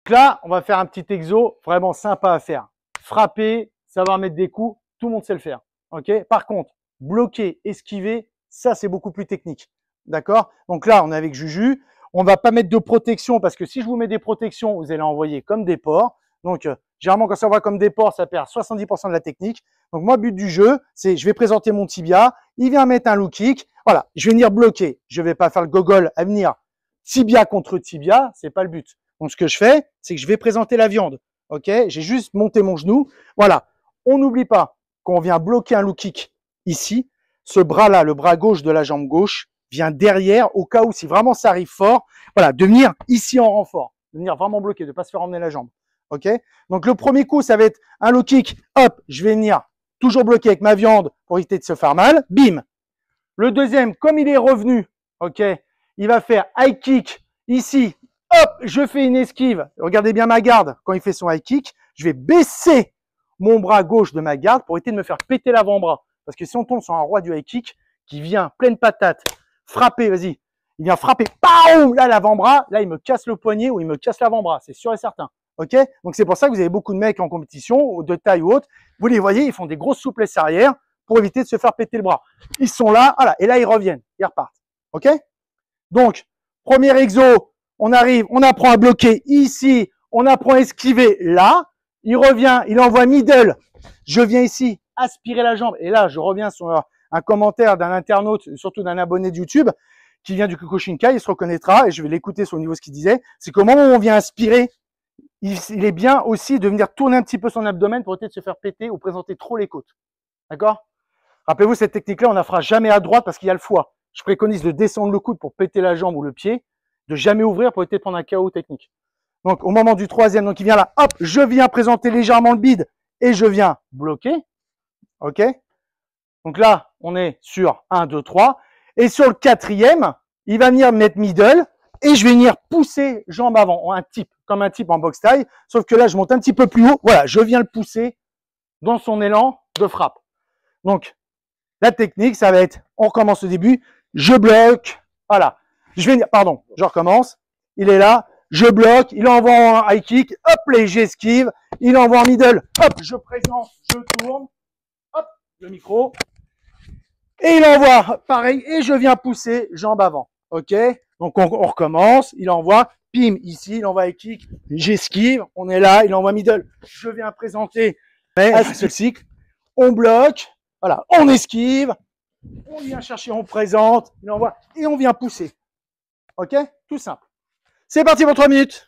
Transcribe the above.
là, on va faire un petit exo vraiment sympa à faire. Frapper, savoir mettre des coups, tout le monde sait le faire. Ok. Par contre, bloquer, esquiver, ça c'est beaucoup plus technique. D'accord? Donc là, on est avec Juju. On va pas mettre de protection parce que si je vous mets des protections, vous allez envoyer comme des porcs. Donc, généralement, quand ça envoie comme des porcs, ça perd 70% de la technique. Donc, moi, but du jeu, c'est je vais présenter mon tibia. Il vient mettre un low kick. Voilà, je vais venir bloquer. Je vais pas faire le gogol à venir tibia contre tibia. C'est pas le but. Donc, ce que je fais, c'est que je vais présenter la viande. Ok? J'ai juste monté mon genou. Voilà. On n'oublie pas qu'on vient bloquer un low kick ici. Ce bras-là, le bras gauche de la jambe gauche, vient derrière au cas où si vraiment ça arrive fort. Voilà, de venir ici en renfort. De venir vraiment bloquer, de ne pas se faire emmener la jambe. Ok? Donc, le premier coup, ça va être un low kick. Hop, je vais venir toujours bloquer avec ma viande pour éviter de se faire mal. Bim. Le deuxième, comme il est revenu, ok, il va faire high kick ici. Hop, je fais une esquive. Regardez bien ma garde quand il fait son high kick. Je vais baisser mon bras gauche de ma garde pour éviter de me faire péter l'avant-bras. Parce que si on tombe sur un roi du high kick qui vient pleine patate, frapper, vas-y, il vient frapper, pow, là l'avant-bras, là il me casse le poignet ou il me casse l'avant-bras, c'est sûr et certain. Ok? Donc c'est pour ça que vous avez beaucoup de mecs en compétition, de taille ou autre, vous les voyez, ils font des grosses souplesses arrière pour éviter de se faire péter le bras. Ils sont là, voilà, et là ils reviennent, ils repartent. Ok? Donc, premier exo, on arrive, on apprend à bloquer ici, on apprend à esquiver là, il revient, il envoie middle, je viens ici, aspirer la jambe, et là je reviens sur un commentaire d'un internaute, surtout d'un abonné de YouTube, qui vient du Kyokushinkai, il se reconnaîtra, et je vais l'écouter sur le niveau ce qu'il disait, c'est qu'au moment où on vient aspirer, il est bien aussi de venir tourner un petit peu son abdomen pour éviter de se faire péter ou présenter trop les côtes. D'accord? Rappelez-vous, cette technique-là, on ne la fera jamais à droite parce qu'il y a le foie. Je préconise de descendre le coude pour péter la jambe ou le pied, de jamais ouvrir pour éviter de prendre un KO technique. Donc, au moment du troisième, donc il vient là, hop, je viens présenter légèrement le bide et je viens bloquer. OK? Donc là, on est sur 1, 2, 3. Et sur le quatrième, il va venir mettre middle et je vais venir pousser jambe avant, comme un type en boxe taille. Sauf que là, je monte un petit peu plus haut. Voilà, je viens le pousser dans son élan de frappe. Donc, la technique, ça va être, on recommence au début, je bloque, voilà. Je vais, pardon, je recommence. Il est là, je bloque, il envoie en high kick, hop, léger esquive, il envoie en middle, hop, je présente, je tourne, hop, le micro. Et il envoie, pareil, et je viens pousser jambe avant. OK? Donc, on recommence, il envoie, pim, ici, il envoie high kick, j'esquive, on est là, il envoie middle. Je viens présenter ce cycle, on bloque, voilà, on esquive, on vient chercher, on présente, il envoie, et on vient pousser. OK? Tout simple. C'est parti pour 3 minutes.